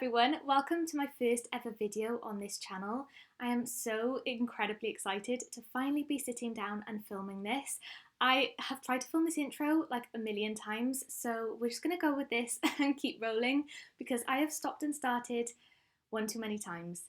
everyone, welcome to my first ever video on this channel. I am so incredibly excited to finally be sitting down and filming this. I have tried to film this intro like a million times, so we're just going to go with this and keep rolling because I have stopped and started one too many times.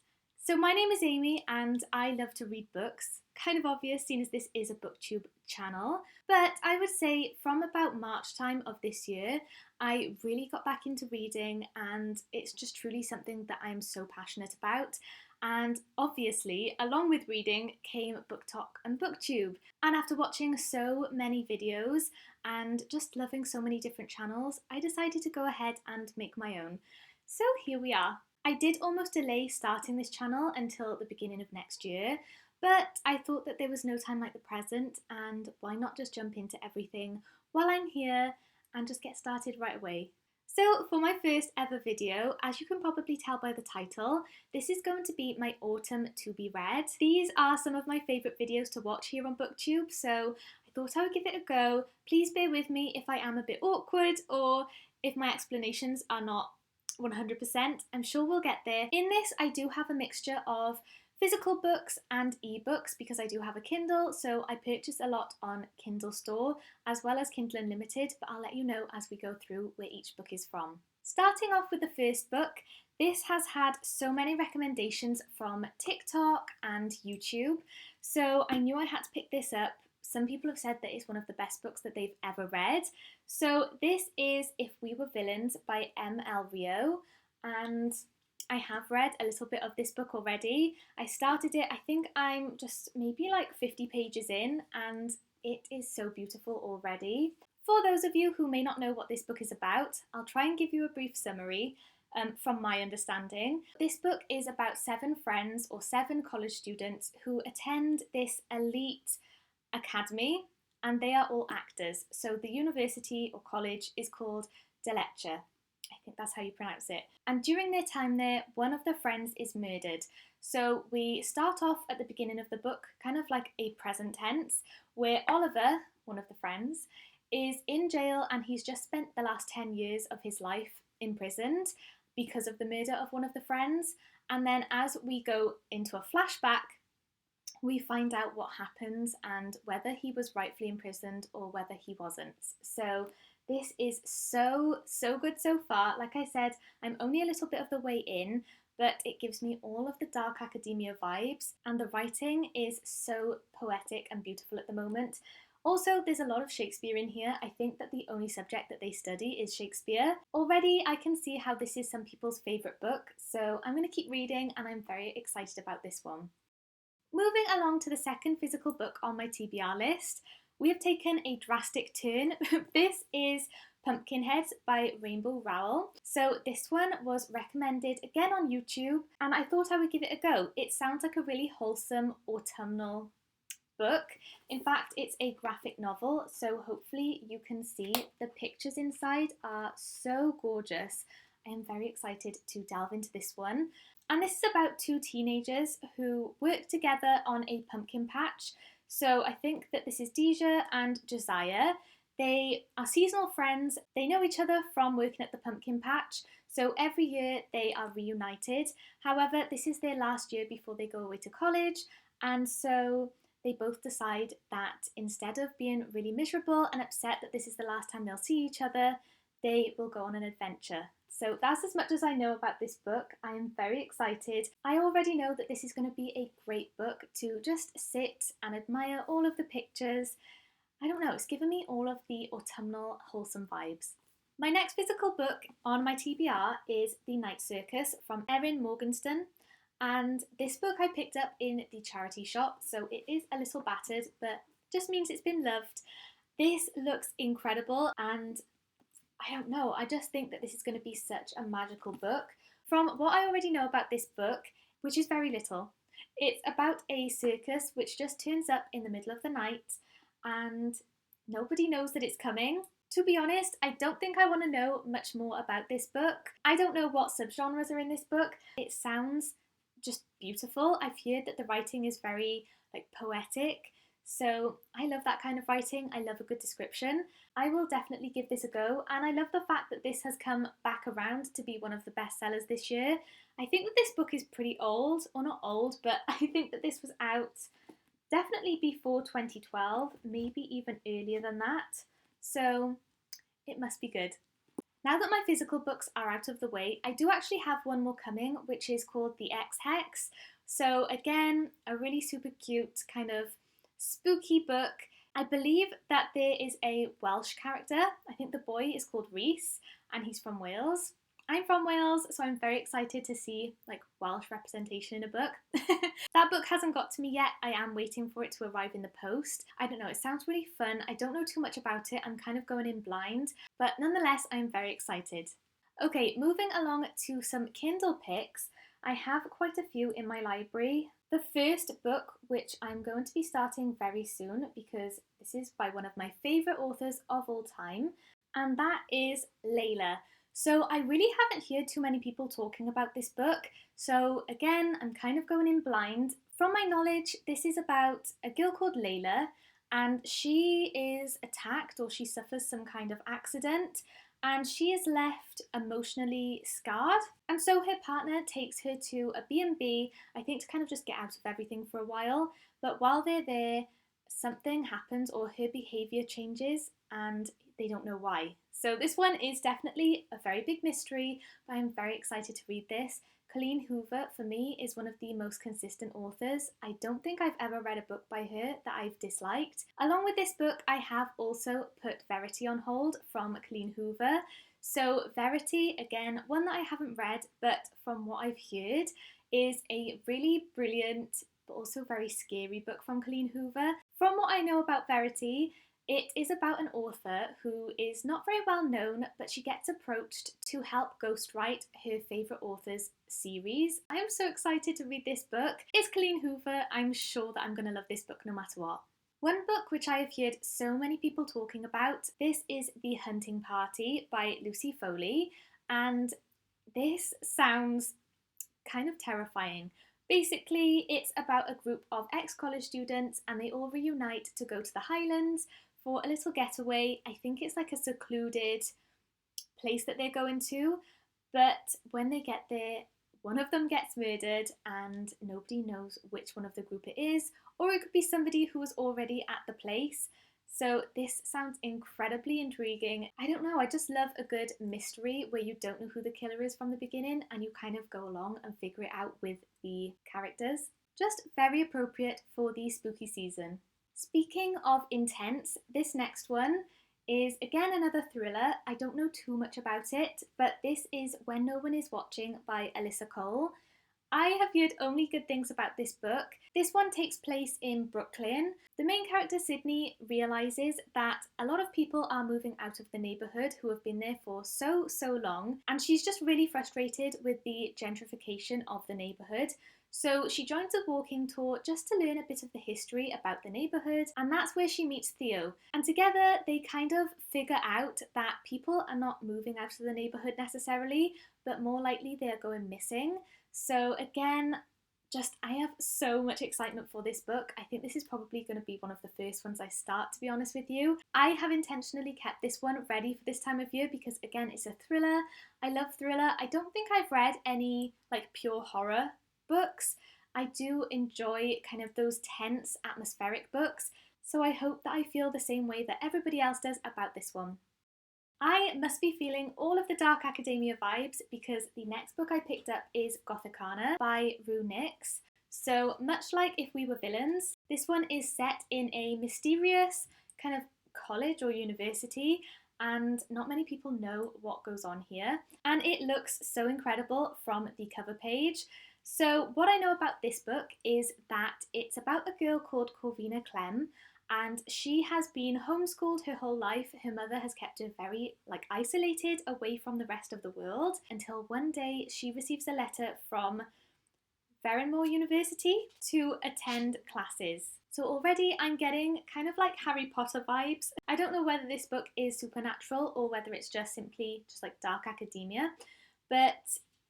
So my name is Amy and I love to read books. Kind of obvious seeing as this is a booktube channel, but I would say from about March time of this year I really got back into reading and it's just truly something that I'm so passionate about. And obviously along with reading came book talk and booktube, and after watching so many videos and just loving so many different channels, I decided to go ahead and make my own. So here we are. I did almost delay starting this channel until the beginning of next year, but I thought that there was no time like the present, and why not just jump into everything while I'm here and just get started right away. So for my first ever video, as you can probably tell by the title, this is going to be my autumn to be read. These are some of my favourite videos to watch here on BookTube, so I thought I would give it a go. Please bear with me if I am a bit awkward or if my explanations are not 100%. I'm sure we'll get there. In this, I do have a mixture of physical books and ebooks because I do have a Kindle, so I purchase a lot on Kindle Store as well as Kindle Unlimited, but I'll let you know as we go through where each book is from. Starting off with the first book, this has had so many recommendations from TikTok and YouTube, so I knew I had to pick this up. Some people have said that it's one of the best books that they've ever read. So this is If We Were Villains by M.L. Rio, and I have read a little bit of this book already. I started it, I think I'm just maybe like 50 pages in, and it is so beautiful already. For those of you who may not know what this book is about, I'll try and give you a brief summary from my understanding. This book is about 7 friends or 7 college students who attend this elite academy, and they are all actors. So the university or college is called De Lecce. I think that's how you pronounce it. And during their time there, one of the friends is murdered. So we start off at the beginning of the book, kind of like a present tense, where Oliver, one of the friends, is in jail and he's just spent the last 10 years of his life imprisoned because of the murder of one of the friends. And then as we go into a flashback, we find out what happens and whether he was rightfully imprisoned or whether he wasn't. So this is so good so far. Like I said, I'm only a little bit of the way in, but it gives me all of the dark academia vibes, and the writing is so poetic and beautiful at the moment. Also, there's a lot of Shakespeare in here. I think that the only subject that they study is Shakespeare. Already I can see how this is some people's favourite book, so I'm going to keep reading and I'm very excited about this one. Moving along to the second physical book on my TBR list, we have taken a drastic turn. This is Pumpkinheads by Rainbow Rowell. So this one was recommended again on YouTube and I thought I would give it a go. It sounds like a really wholesome autumnal book. In fact, it's a graphic novel, so hopefully you can see the pictures inside are so gorgeous. I am very excited to delve into this one. And this is about 2 teenagers who work together on a pumpkin patch. So I think that this is Deja and Josiah. They are seasonal friends. They know each other from working at the pumpkin patch. So every year they are reunited. However, this is their last year before they go away to college. And so they both decide that instead of being really miserable and upset that this is the last time they'll see each other, they will go on an adventure. So that's as much as I know about this book. I am very excited. I already know that this is going to be a great book to just sit and admire all of the pictures. I don't know, it's given me all of the autumnal wholesome vibes. My next physical book on my TBR is The Night Circus from Erin Morgenstern. And this book I picked up in the charity shop, so it is a little battered, but just means it's been loved. This looks incredible and I don't know, I just think that this is going to be such a magical book. From what I already know about this book, which is very little, it's about a circus which just turns up in the middle of the night and nobody knows that it's coming. To be honest, I don't think I want to know much more about this book. I don't know what subgenres are in this book. It sounds just beautiful. I've heard that the writing is very poetic. So I love that kind of writing. I love a good description. I will definitely give this a go, and I love the fact that this has come back around to be one of the bestsellers this year. I think that this book is pretty old, or not old, but I think that this was out definitely before 2012, maybe even earlier than that. So it must be good. Now that my physical books are out of the way, I do actually have one more coming, which is called the X Hex. So again, a really super cute kind of spooky book. I believe that there is a Welsh character. I think the boy is called Rhys and he's from Wales. I'm from Wales, so I'm very excited to see like Welsh representation in a book. That book hasn't got to me yet. I am waiting for it to arrive in the post. I don't know, it sounds really fun. I don't know too much about it. I'm kind of going in blind, but nonetheless, I'm very excited. Okay, moving along to some Kindle picks. I have quite a few in my library. The first book, which I'm going to be starting very soon because this is by one of my favourite authors of all time, and that is Layla. So I really haven't heard too many people talking about this book, so again, I'm kind of going in blind. From my knowledge, this is about a girl called Layla, and she is attacked or she suffers some kind of accident, and she is left emotionally scarred. And so her partner takes her to a B&B, I think to kind of just get out of everything for a while. But while they're there, something happens or her behaviour changes and they don't know why. So this one is definitely a very big mystery, but I'm very excited to read this. Colleen Hoover, for me, is one of the most consistent authors. I don't think I've ever read a book by her that I've disliked. Along with this book, I have also put Verity on hold from Colleen Hoover. So Verity, again, one that I haven't read, but from what I've heard, is a really brilliant but also very scary book from Colleen Hoover. From what I know about Verity, it is about an author who is not very well known, but she gets approached to help ghostwrite her favourite author's series. I am so excited to read this book. It's Colleen Hoover. I'm sure that I'm going to love this book no matter what. One book which I have heard so many people talking about, this is The Hunting Party by Lucy Foley, and this sounds kind of terrifying. Basically, it's about a group of ex-college students and they all reunite to go to the Highlands for a little getaway. I think it's like a secluded place that they're going to, but when they get there, one of them gets murdered and nobody knows which one of the group it is, or it could be somebody who was already at the place. So this sounds incredibly intriguing. I don't know, I just love a good mystery where you don't know who the killer is from the beginning and you kind of go along and figure it out with the characters. Just very appropriate for the spooky season. Speaking of intense, this next one is again another thriller. I don't know too much about it, but this is When No One Is Watching by Alyssa Cole. I have heard only good things about this book. This one takes place in Brooklyn. The main character, Sydney, realises that a lot of people are moving out of the neighbourhood who have been there for so long, and she's just really frustrated with the gentrification of the neighbourhood. So she joins a walking tour just to learn a bit of the history about the neighbourhood, and that's where she meets Theo. And together they kind of figure out that people are not moving out of the neighbourhood necessarily, but more likely they are going missing. So again, I have so much excitement for this book. I think this is probably going to be one of the first ones I start, to be honest with you. I have intentionally kept this one ready for this time of year because again, it's a thriller. I love thriller. I don't think I've read any like pure horror books. I do enjoy kind of those tense, atmospheric books. So I hope that I feel the same way that everybody else does about this one. I must be feeling all of the Dark Academia vibes because the next book I picked up is Gothikana by Rue Nix. So much like If We Were Villains, this one is set in a mysterious kind of college or university and not many people know what goes on here. And it looks so incredible from the cover page. So what I know about this book is that it's about a girl called Corvina Clem, and she has been homeschooled her whole life. Her mother has kept her very isolated away from the rest of the world until one day she receives a letter from Verity University to attend classes. So already I'm getting kind of like Harry Potter vibes. I don't know whether this book is supernatural or whether it's just simply like dark academia, but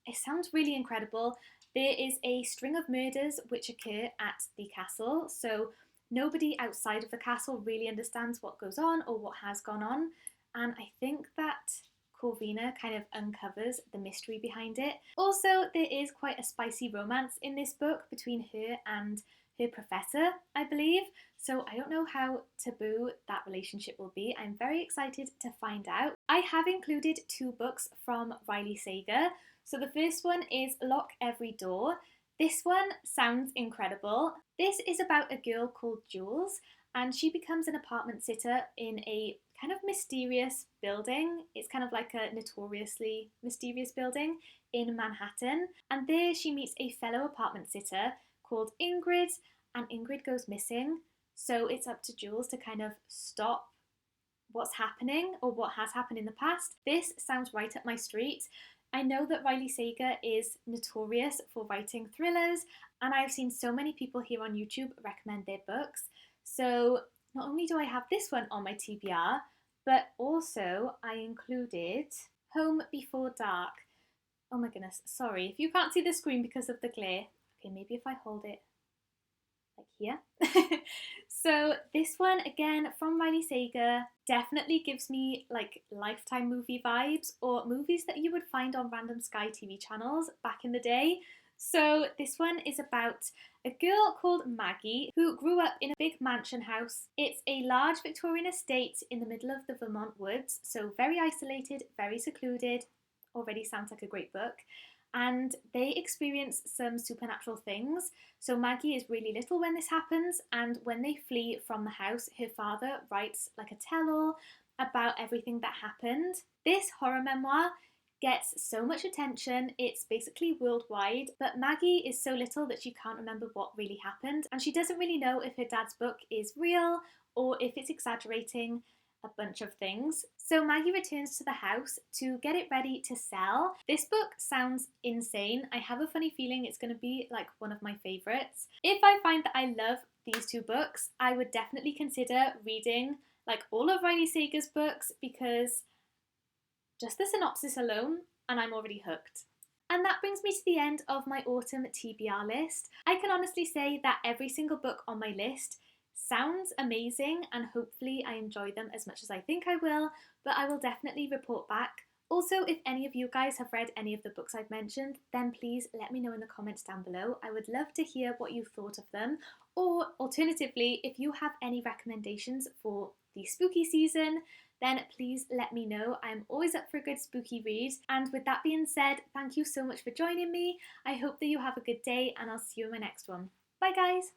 it sounds really incredible. There is a string of murders which occur at the castle. So nobody outside of the castle really understands what goes on or what has gone on, and I think that Corvina kind of uncovers the mystery behind it. Also, there is quite a spicy romance in this book between her and her professor, I believe. So I don't know how taboo that relationship will be. I'm very excited to find out. I have included 2 books from Riley Sager. So the first one is Lock Every Door. This one sounds incredible. This is about a girl called Jules, and she becomes an apartment sitter in a kind of mysterious building. It's kind of like a notoriously mysterious building in Manhattan. And there she meets a fellow apartment sitter called Ingrid, and Ingrid goes missing. So it's up to Jules to kind of stop what's happening or what has happened in the past. This sounds right up my street. I know that Riley Sager is notorious for writing thrillers, and I've seen so many people here on YouTube recommend their books. So not only do I have this one on my TBR, but also I included Home Before Dark. Oh my goodness, sorry if you can't see the screen because of the glare. Okay, maybe if I hold it like here. So this one, again, from Riley Sager, definitely gives me like Lifetime movie vibes, or movies that you would find on random Sky TV channels back in the day. So this one is about a girl called Maggie who grew up in a big mansion house. It's a large Victorian estate in the middle of the Vermont woods, so very isolated, very secluded. Already sounds like a great book. And they experience some supernatural things. So Maggie is really little when this happens, and when they flee from the house, her father writes like a tell-all about everything that happened. This horror memoir gets so much attention, it's basically worldwide, but Maggie is so little that she can't remember what really happened, and she doesn't really know if her dad's book is real or if it's exaggerating a bunch of things. So Maggie returns to the house to get it ready to sell. This book sounds insane. I have a funny feeling it's going to be like one of my favourites. If I find that I love these 2 books, I would definitely consider reading like all of Riley Sager's books, because just the synopsis alone and I'm already hooked. And that brings me to the end of my autumn TBR list. I can honestly say that every single book on my list sounds amazing, and hopefully I enjoy them as much as I think I will, but I will definitely report back. Also, if any of you guys have read any of the books I've mentioned, then please let me know in the comments down below. I would love to hear what you thought of them, or alternatively, if you have any recommendations for the spooky season, then please let me know. I'm always up for a good spooky read. And with that being said, thank you so much for joining me. I hope that you have a good day, and I'll see you in my next one. Bye guys!